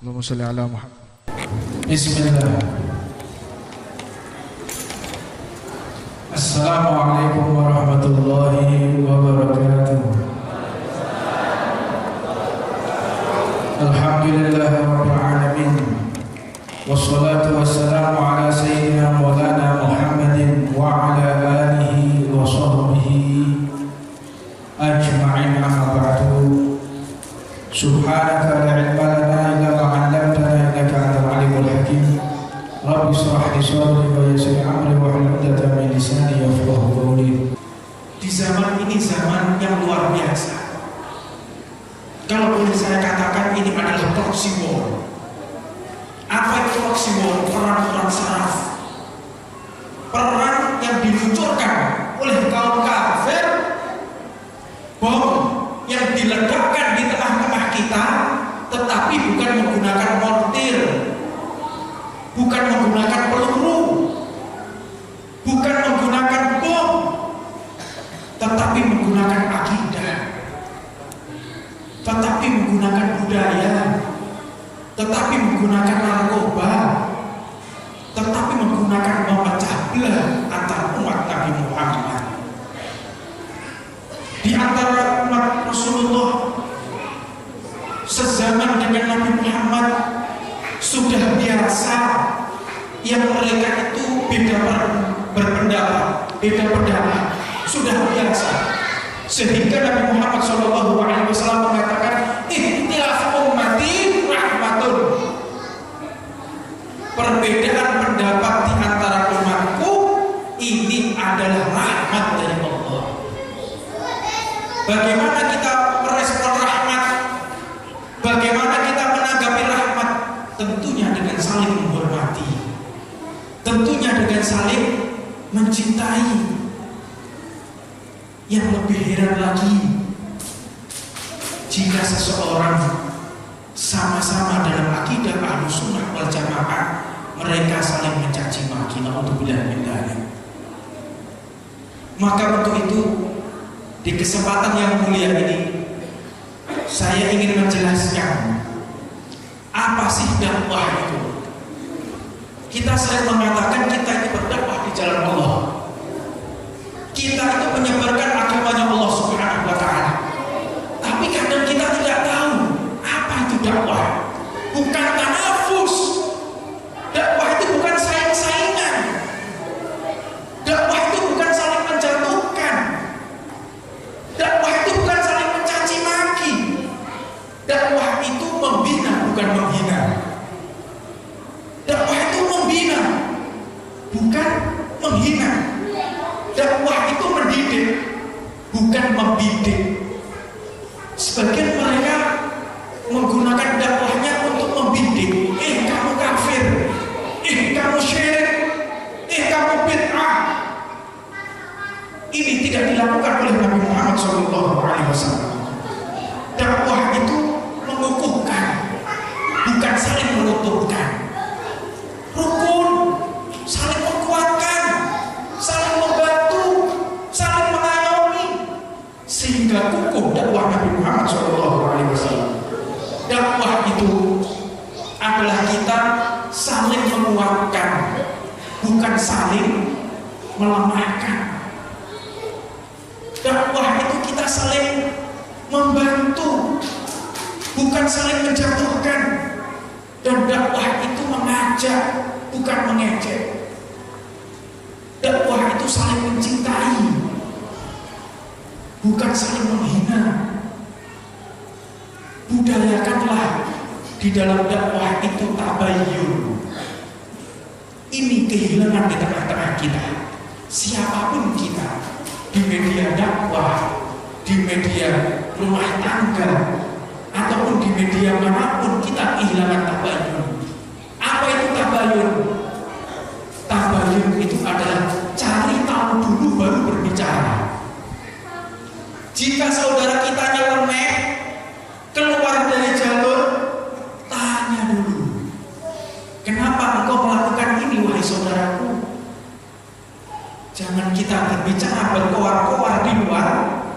Allahumma sholli ala Muhammad. Bismillah. Assalamualaikum warahmatullahi wabarakatuh. Alhamdulillahirabbil alamin. Wassalatu wassalamu ala sayyidina maulana Muhammadin wa ala alihi wa sahbihi ajma'in, amma ba'du. Subhanaka la ilma lana illa ma 'allamtana innaka antal alimul hakim. Rabbi shrah li sadri wa yassir li amri wahlul 'uqdatam min lisani yafqahu qawli. Di zaman ini zaman yang luar biasa. Kalau boleh saya katakan, ini adalah proxy war. Apa itu proxy war? Perang saraf. Perang yang diluncurkan oleh kaum kafir, bom yang diledakkan di tengah-tengah kita, tetapi bukan menggunakan mortir, bukan menggunakan peluru, bukan menggunakan bom, tetapi menggunakan akidah, tetapi menggunakan budaya, tetapi menggunakan narkoba, tetapi menggunakan memecah belah antar umat Nabi Muhammad. Di antara umat Rasulullah sezaman dengan Nabi Muhammad sudah biasa yang mereka itu beda berpendapat, beda pendapat, sudah biasa. Sehingga Nabi Muhammad SAW mengatakan, ikhtilaf ummati rahmatun. Perbedaan pendapat di antara umatku ini adalah rahmat dari Allah. Bagaimana kita merespon rahmat? Bagaimana kita menanggapi rahmat? Tentunya dengan saling menghormati, tentunya dengan saling mencintai. Yang lebih heran lagi, jika seseorang sama-sama dalam akidah Ahlussunnah wal Jamaah, mereka saling mencaci maki, naudzubillah min dzalik. Maka untuk itu, di kesempatan yang mulia ini, saya ingin menjelaskan apa sih dakwah itu. Kita sering mengatakan kita ini berdakwah di jalan Allah. Kita itu menyebarkan agamanya Allah Subhanahu wa Ta'ala. Tapi kadang kita tidak tahu apa itu dakwah. Bukan tanafus. Dakwah itu bukan saing-saingan. Dakwah itu bukan saling menjatuhkan. Dakwah itu bukan saling mencaci maki. Dakwah itu membina, bukan menghina. Dakwah itu membina, bukan menghina. Dakwah itu mendidik, bukan membidik. Sebagian mereka menggunakan dakwahnya untuk membidik. Kamu kafir, kamu syirik, kamu bid'ah. Ini tidak dilakukan oleh Nabi Muhammad SAW. Dakwah itu mengukuhkan, bukan saling melunturkan. Rukun, saling menguatkan, saling membantu, saling mengayomi, sehingga kukuh dakwah Nabi Muhammad SAW. Dakwah itu adalah kita saling menguatkan, bukan saling melemahkan. Dakwah itu kita saling membantu, bukan saling menjatuhkan. Dan dakwah itu mengajak, bukan mengejek. Dakwah itu saling mencintai, bukan saling menghina. Budayakanlah di dalam dakwah itu tabayyun. Ini kehilangan di tengah-tengah kita. Siapapun kita, di media dakwah, di media rumah tangga, ataupun di media manapun, kita kehilangan tabayyun. Apa itu tabayyun? Tabayyun itu adalah cari tahu dulu baru berbicara. Jika saudara kita nyeleneh keluar dari jalur, tanya dulu, kenapa engkau melakukan ini wahai saudaraku? Jangan kita berbicara berkoar-koar di luar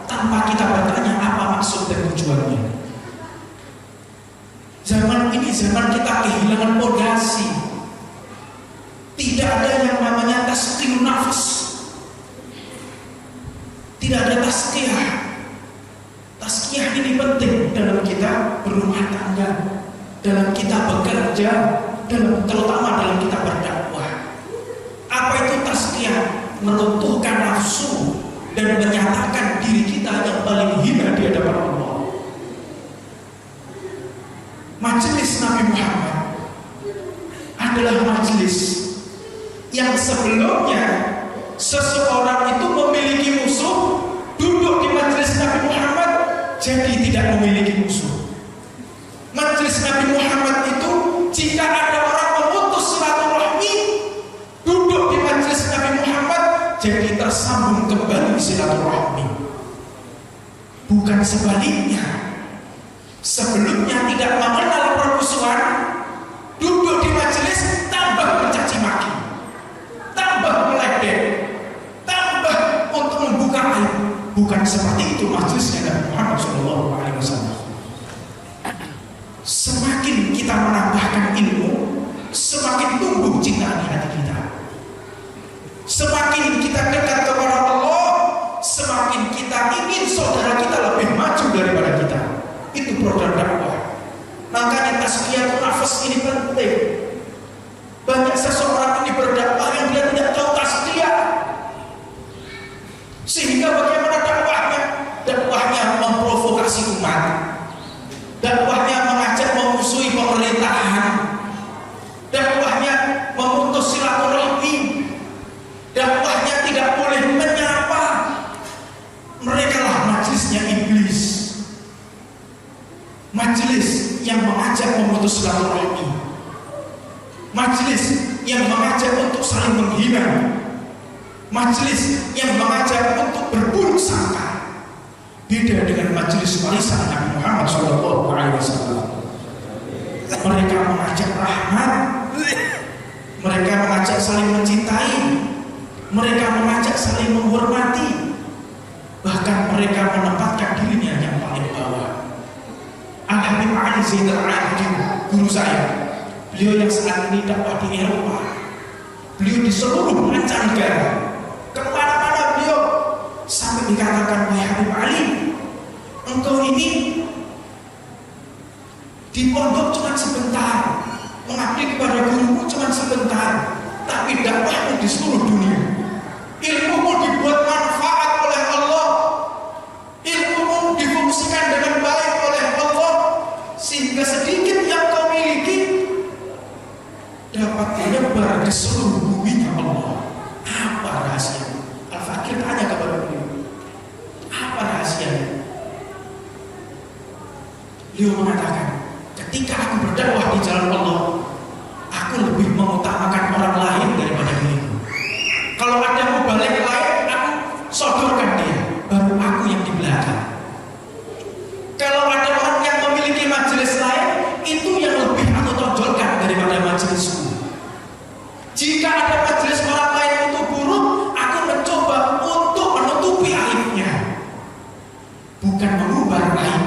tanpa kita bertanya apa maksud dan tujuannya. Zaman ini zaman kita kehilangan pondasi. Tidak ada yang namanya tasqiyun nafas. Tidak ada tazkiyah. Tazkiyah ini penting dalam kita berumah tangga, dalam kita bekerja, terutama dalam kita berdakwah. Apa itu tazkiyah? Meruntuhkan nafsu dan menyatakan diri kita yang paling hina di hadapan Allah. Majelis Nabi Muhammad adalah majelis yang sebelumnya seseorang itu memiliki musuh, duduk di majelis Nabi Muhammad jadi tidak memiliki musuh. Majelis Nabi Muhammad itu jika ada orang memutus silaturahmi, duduk di majelis Nabi Muhammad jadi tersambung kembali silaturahmi. Bukan sebaliknya. Sebelumnya tidak mengenal permusuhan, duduk di majelis tambah mencaci maki, tambah meledek, tambah untuk membuka aib. Bukan seperti itu majelisnya Nabi Muhammad SAW. Semakin kita menambahkan ilmu, semakin tumbuh cinta di hati kita. Semakin kita dekat kepada Allah, semakin kita ingin saudara kita lebih maju daripada kita. Itu program dakwah. Makanya tazkiyatun nafas ini penting. Banyak seseorang ini berdakwah yang dia tidak tahu tazkiyah. Sehingga bagaimana dakwahnya? Dakwahnya memprovokasi umat. Dakwahnya mengajak memusuhi pemerintahan. Dakwahnya memutus silaturahmi. Dakwahnya tidak boleh menyapa. Mereka lah majelisnya iblis. Majelis yang mengajak memutus silaturahmi, majelis yang mengajak untuk saling menghina, majelis yang mengajak untuk berburuk sangka. Beda dengan majelis warisan Nabi Muhammad SAW. Mereka mengajak rahmat, mereka mengajak saling mencintai, mereka mengajak saling menghormati, bahkan mereka menempatkan dirinya yang paling bawah. Al-Habib Ali Zainal Abidin, guru saya, beliau yang saat ini dakwah di Eropa, beliau di seluruh mancanegara, kemana-mana beliau sampai dikatakan, wahai Habib Ali, engkau ini di pondok cuma sebentar, mengabdi kepada gurumu cuma sebentar, tapi dakwahmu di seluruh dunia. Ilmumu dibuat manfaat oleh Allah, ilmumu difungsikan dengan baik oleh Allah, sehingga sedikit yang kau miliki dapat menyebar di seluruh buminya Allah. Apa rahasia? Al-Fakir tanya kepada beliau, apa rahasianya? Beliau mengatakan, ketika aku berdakwah di jalan Allah, aku lebih mengutamakan orang lain daripada diriku. Kalau ada mubalik lain, aku sodorkan dia, baru aku yang di belakang. Kalau ada orang yang memiliki majelis lain, itu yang lebih aku tonjolkan daripada majelisku. Jika ada majelis orang lain itu buruk, aku mencoba untuk menutupi aibnya, bukan mengubah aib.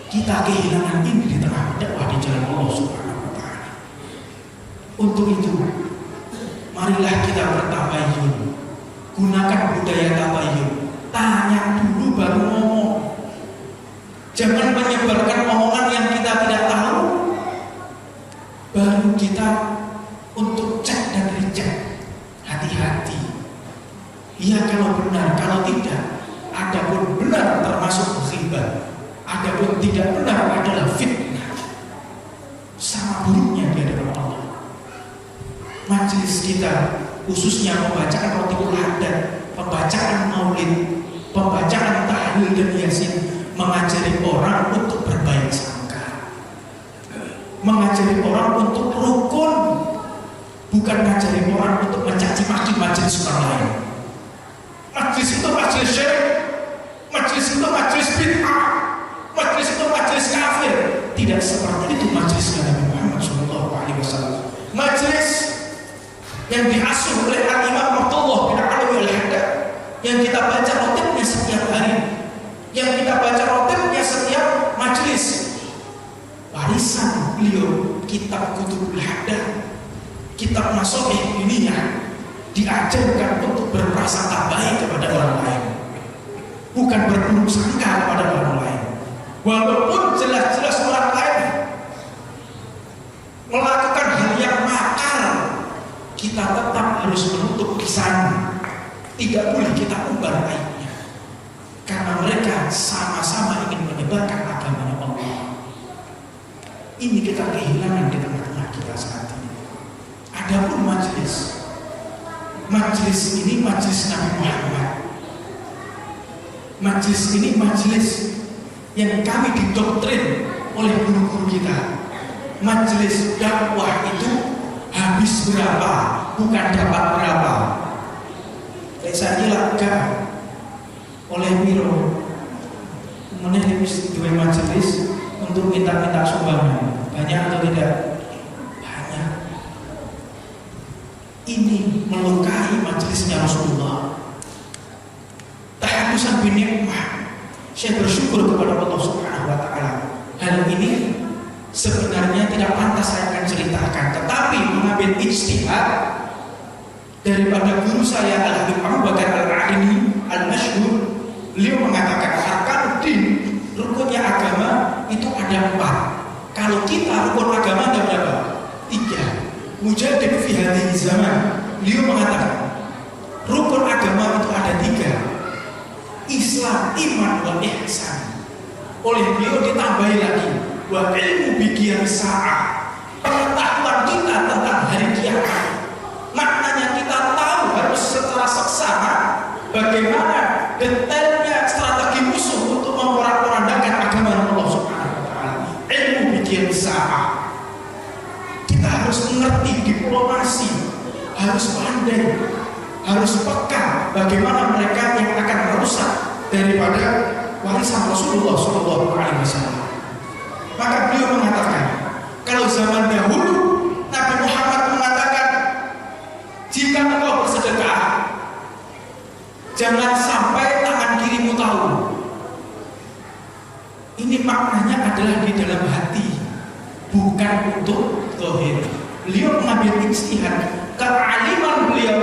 Kita kehilangan ini di tengah dakwah di jalan Allah Subhanahu wa Ta'ala. Untuk itu, marilah kita bertabayun, gunakan budaya tabayun. Tanya dulu baru ngomong. Jangan menyebarkan omongan yang kita tidak tahu, baru kita untuk cek dan reject. Hati-hati. Iya kalau benar, kalau tidak. Adapun benar termasuk ghibah, adapun tidak benar adalah fitnah. Sama buruknya di hadapan Allah. Majelis kita khususnya pembacaan Rotibul Haddad, pembacaan maulid, pembacaan tahlil dan yasin, mengajari orang untuk berbaik sangka, mengajari orang untuk rukun, bukan mengajari orang untuk mencaci maki majelis orang lain. Majelis itu majelis syirik, majelis itu majelis bid'ah, majelis itu majelis kafir. Tidak seperti itu majelis Nabi Muhammad SAW. Majelis yang diasuh oleh Imam Abdullah bin Alwi al-Haddad, yang kita baca rotibnya setiap hari, yang kita baca rotibnya setiap majelis, warisan beliau kitab Kutubul Haddad, kitab Nasoih ini ya, diajarkan untuk berprasangka baik kepada orang lain, bukan berburuk sangka kepada orang lain. Walaupun jelas-jelas orang lain melakukan hal yang makar, kita tetap harus menutup lisan. Tidak boleh kita umbar aibnya, karena mereka sama-sama ingin menyebarkan agamanya Allah. Ini kita kehilangan di tengah-tengah kita saat ini. Adapun majelis ini majelis Nabi Muhammad. Majelis ini majelis yang kami didoktrin oleh guru-guru kita. Majelis dakwah itu habis berapa, bukan dapat berapa. Kayak saya laga oleh Miro, kemudian dua majelis untuk minta sumbangan, banyak atau tidak? Banyak. Ini melukai majelisnya Rasulullah. Tahadusan bin nikmah, saya bersyukur kepada Allah Subhanahu wa Ta'ala. Hal ini sebenarnya tidak pantas saya akan ceritakan, tetapi mengambil ijtihad daripada guru saya Al-Habib Abu Bakar Al-A'ini Al-Masyhur. Beliau mengatakan arkanuddin, rukunnya agama itu ada 4. Kalau kita rukun agama ada berapa? 3. Mujadid fi hadhihi zaman, beliau mengatakan rukun agama itu ada 3: Islam, iman, dan ihsan. Oleh beliau ditambahi lagi wa ilmu biqiyam sa'ah, pengetahuan kita tentang hari kiamat. Maknanya kita tahu harus secara seksama bagaimana detailnya strategi musuh untuk memporak-porandakan agama Allah Subhanahu wa Ta'ala. Ilmu biqiyam sa'ah, kita harus mengerti diplomasi, harus pandai, harus peka bagaimana mereka yang akan merusak daripada warisan Rasulullah SAW. Maka beliau mengatakan, kalau zaman dahulu Nabi Muhammad mengatakan, jika engkau bersedekah, jangan sampai tangan kirimu tahu. Ini maknanya adalah di dalam hati, bukan untuk zahir. Beliau mengambil ijtihad, kealiman beliau,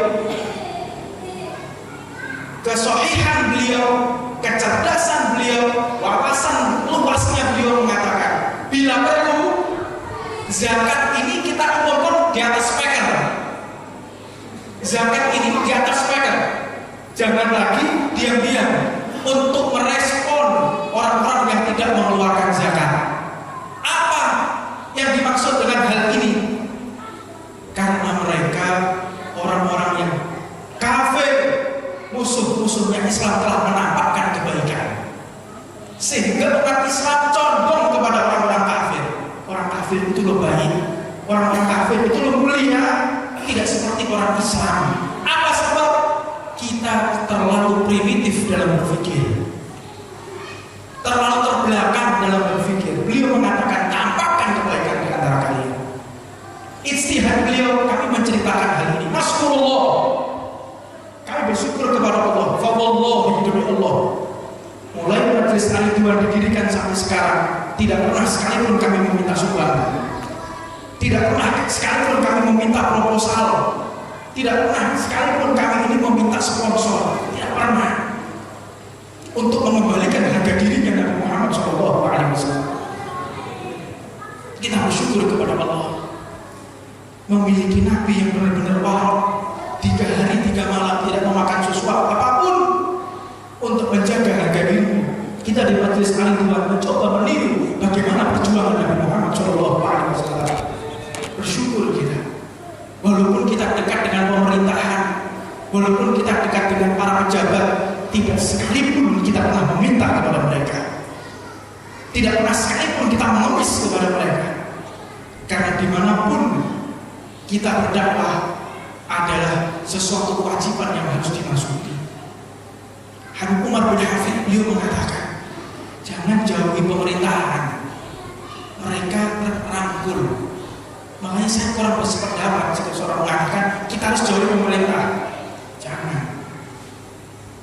kesohihan beliau, kecerdasan beliau, wawasan luasnya beliau mengatakan, bila perlu zakat ini kita umumkan di atas speaker. Zakat ini di atas speaker. Jangan lagi diam-diam untuk merespon orang-orang yang tidak mengeluarkan zakat. Apa yang dimaksud dengan hal ini? Karena mereka orang-orang yang kafir, musuh-musuhnya Islam telah menampakkan kebaikan, sehingga umat Islam condong kepada orang-orang kafir. Orang kafir itu lebih baik, orang-orang kafir itu lebih mulia, tidak seperti orang Islam. Apa sebab? Kita terlalu primitif dalam berpikir, terlalu terbelakang dalam berpikir. Beliau mengatakan, tampakkan kebaikan di antara kalian. Ijtihad beliau, kami menceritakan hal ini. Maskurullah, kami bersyukur kepada Allah. Fawallahu, demi Allah, mulai majelis Al-Ridwan didirikan sampai sekarang, tidak pernah sekalipun kami meminta sumbangan, tidak pernah sekalipun kami meminta proposal, tidak pernah sekalipun kami ini meminta sponsor, tidak pernah, untuk mengembalikan harga dirinya Nabi Muhammad SAW. Kita bersyukur kepada Allah memiliki Nabi yang benar-benar wahab, 3 hari 3 malam tidak memakan sesuatu apapun untuk menjaga harga diri. Kita di majelis Al-Ridwan mencoba meniru bagaimana perjuangan Nabi Muhammad SAW. Bersyukur kita, walaupun kita dekat dengan pemerintahan, walaupun kita dekat dengan para pejabat, tidak sekalipun kita pernah meminta kepada mereka, tidak pernah sekalipun kita mengemis kepada mereka. Karena dimanapun kita berdakwah adalah sesuatu kewajiban yang harus dimasuki. Habib Umar bin Hafid beliau mengatakan, jangan jauhi pemerintahan, mereka terangkul. Makanya saya kurang bersependapat jika seorang mengatakan kita harus jauhi pemerintah. Jangan,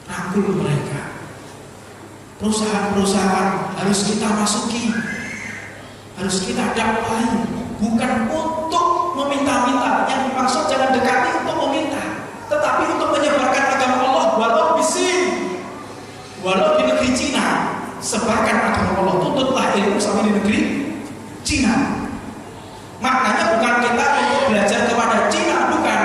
rangkul mereka. Perusahaan-perusahaan harus kita masuki, harus kita dakwahi, bukan untuk meminta-minta. Yang dimaksud jangan dekati untuk meminta, tetapi untuk menyebarkan agama Allah walau bisin, walau di negeri Cina. Sebarkan agama Allah, tuntutlah ilmu sampai di negeri Cina. Maknanya bukan kita untuk belajar kepada Cina, bukan,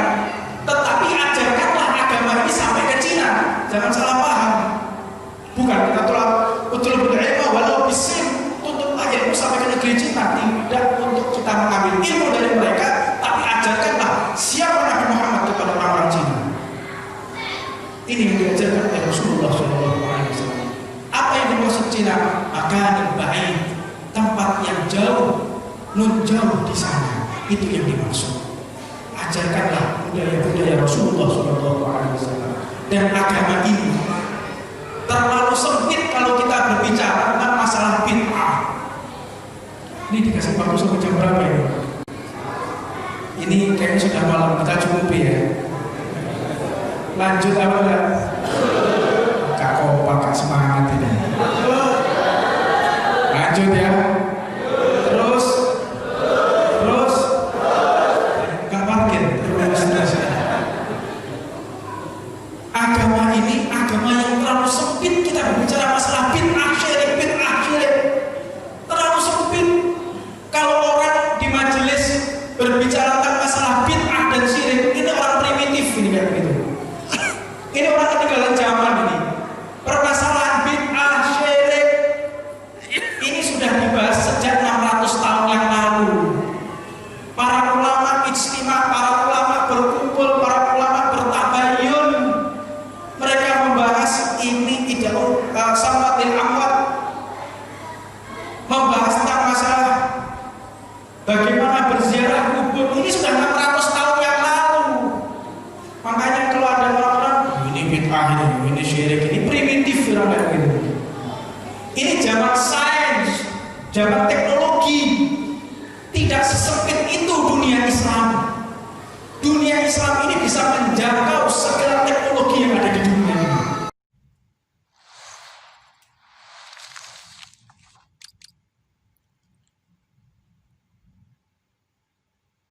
tetapi ajarkanlah agama ini sampai ke Cina. Jangan salah paham. Bukan kita betul berilmu walau bisin, tuntutlah ilmu sampai ke negeri Cina. Tidak untuk kita mengambil ilmu dari mereka, tapi ajarkanlah siapa Nabi Muhammad kepada orang-orang Cina. Ini yang diajarkan oleh Rasulullah SAW. Apa yang dimaksud Cina? Makan baik, tempat yang jauh, nun jauh di sana. Itu yang dimaksud. Ajarkanlah budaya-budaya Rasulullah SAW. Dan agama ini terlalu sempit kalau kita berbicara tentang masalah bid'ah. Ini dikasih waktu sampai jam berapa ya? Ini kayaknya sudah malam, kita cukup ya. Lanjut apa enggak? Kak kompak, kak semangat ini. Lanjut ya. Terus gak parkir. Terus. Agama ini agama yang terlalu sempit. Kita berbicara masalah bid'ah syirik. Terlalu sempit. Kalau orang di majelis berbicara tentang masalah bid'ah dan syirik, ini orang primitif ini kayak begitu. Ini orang ketinggalan zaman ini. Permasalahan bid'ah syirik ini sudah dibahas sejak 600 tahun yang lalu. Para ulama ijtima, para ulama berkumpul, para ulama bertabayun. Mereka membahas ini tidak sambatil amwat, membahas tentang masalah bagaimana berziarah kubur. Ini sudah 600 tahun yang lalu. Makanya kalau ada orang-orang ini bid'ah, ini syirik, ini primitif kayak gitu. Ini zaman sains, zaman teknologi. Tidak sesempit itu dunia Islam. Dunia Islam ini bisa menjangkau segala teknologi yang ada di dunia.